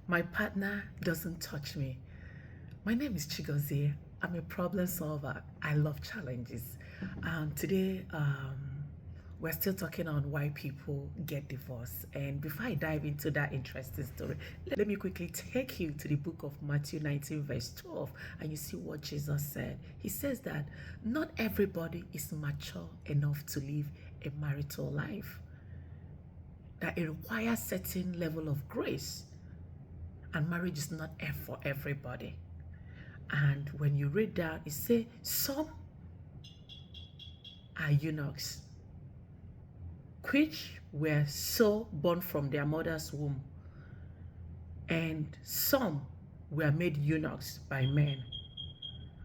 My partner doesn't touch me. My name is Chigozie. I'm a problem solver. I love challenges. Today, we're still talking on why people get divorced. And before I dive into that interesting story, let me quickly take you to the book of Matthew 19, verse 12, and you see what Jesus said. He says that not everybody is mature enough to live a marital life, that it requires certain level of grace, and marriage is not for everybody. And when you read that, it says some are eunuchs, which were so born from their mother's womb, and some were made eunuchs by men,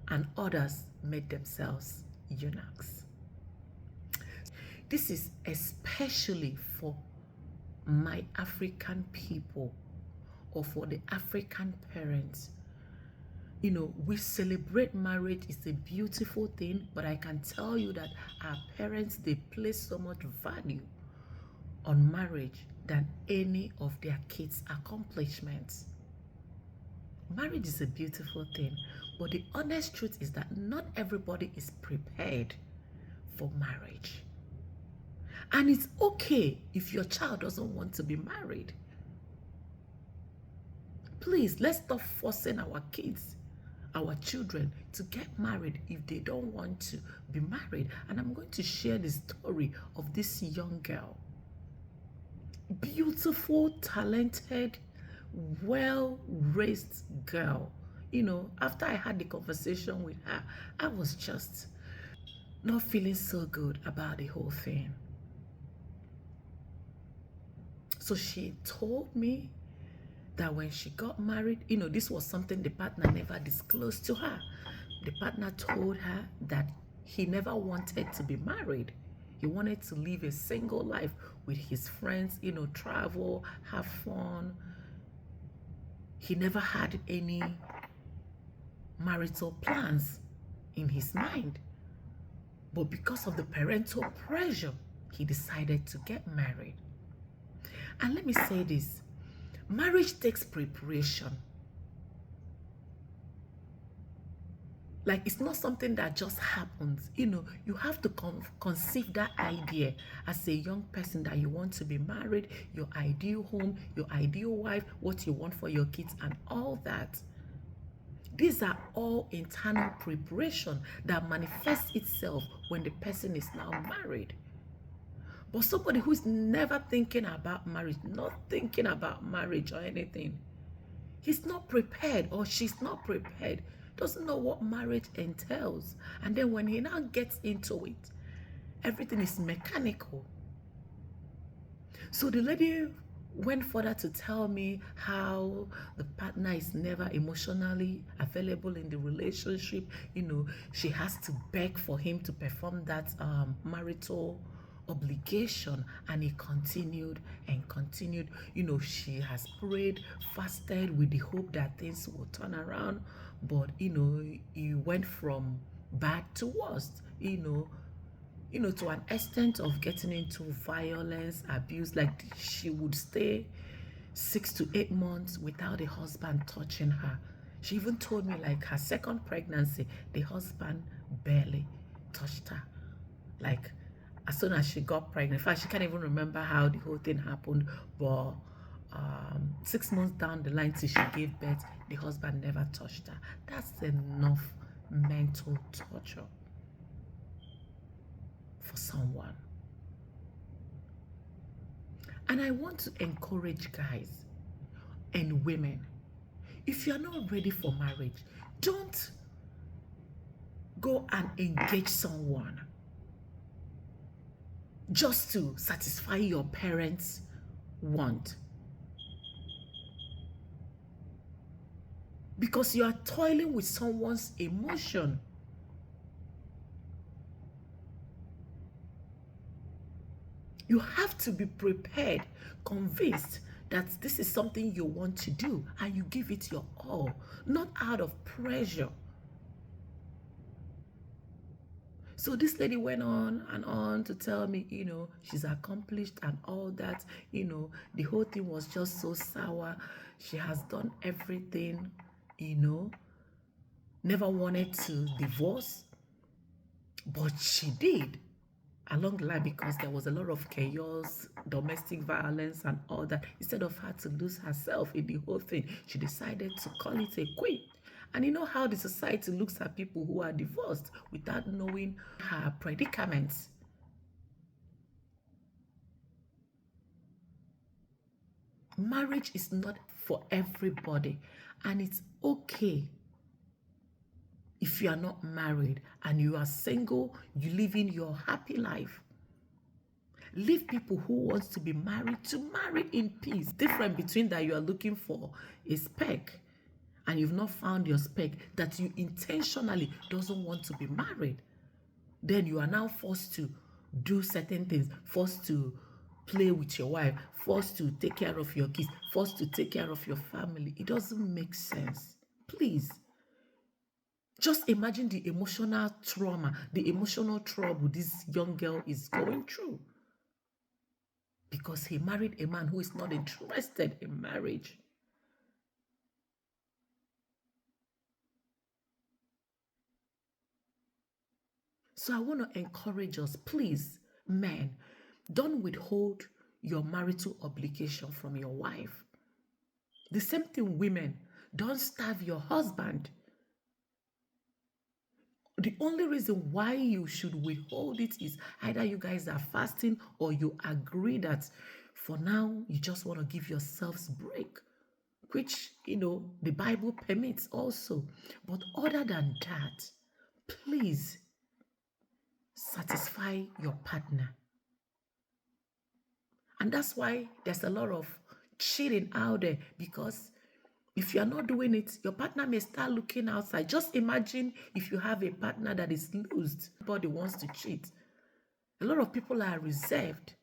and others made themselves eunuchs. This is especially for my African people, or for the African parents. You know, we celebrate marriage. It's a beautiful thing, but I can tell you that our parents, they place so much value on marriage than any of their kids' accomplishments. Marriage is a beautiful thing, but the honest truth is that not everybody is prepared for marriage. And it's okay if your child doesn't want to be married. Please, let's stop forcing our kids, our children, to get married if they don't want to be married. And I'm going to share the story of this young girl. Beautiful, talented, well-raised girl. You know, after I had the conversation with her, I was just not feeling so good about the whole thing. So she told me that when she got married, you know, this was something the partner never disclosed to her. The partner told her that he never wanted to be married. He wanted to live a single life with his friends, you know, travel, have fun. He never had any marital plans in his mind. But because of the parental pressure, he decided to get married. And let me say this, marriage takes preparation. Like, it's not something that just happens. You know, you have to conceive that idea as a young person that you want to be married, your ideal home, your ideal wife, what you want for your kids, and all that. These are all internal preparation that manifests itself when the person is now married. But somebody who's never thinking about marriage, not thinking about marriage or anything, he's not prepared, or she's not prepared, doesn't know what marriage entails. And then when he now gets into it, everything is mechanical. So the lady went further to tell me how the partner is never emotionally available in the relationship. You know, she has to beg for him to perform that marital obligation, and he continued and continued. You know, she has prayed, fasted with the hope that things will turn around, but you know, he went from bad to worst, you know, to an extent of getting into violence, abuse. Like, she would stay 6 to 8 months without the husband touching her. She even told me, like, her second pregnancy, the husband barely touched her. Like, as soon as she got pregnant, in fact, she can't even remember how the whole thing happened, but 6 months down the line till she gave birth, the husband never touched her. That's enough mental torture for someone. And I want to encourage guys and women, if you're not ready for marriage, don't go and engage someone just to satisfy your parents' want. Because you are toiling with someone's emotion. You have to be prepared, convinced that this is something you want to do, and you give it your all, not out of pressure. So this lady went on and on to tell me, she's accomplished and all that. The whole thing was just so sour. She has done everything, never wanted to divorce, but she did along the line because there was a lot of chaos, domestic violence and all that. Instead of her to lose herself in the whole thing, she decided to call it a quit. And you know how the society looks at people who are divorced without knowing her predicaments. Marriage is not for everybody, and it's okay if you are not married and you are single, you live in your happy life. Leave people who wants to be married to marry in peace. Different between that you are looking for a spec and you've not found your spec, that you intentionally doesn't want to be married. Then you are now forced to do certain things, forced to play with your wife, forced to take care of your kids, forced to take care of your family. It doesn't make sense. Please. Just imagine the emotional trauma, the emotional trouble this young girl is going through because he married a man who is not interested in marriage. So I want to encourage us, please, men, don't withhold your marital obligation from your wife. The same thing, women, don't starve your husband. The only reason why you should withhold it is either you guys are fasting or you agree that for now you just want to give yourselves break, which, the Bible permits also. But other than that, please satisfy your partner. And that's why there's a lot of cheating out there, because if you're not doing it, your partner may start looking outside. Just imagine if you have a partner that is loosed, everybody wants to cheat. A lot of people are reserved.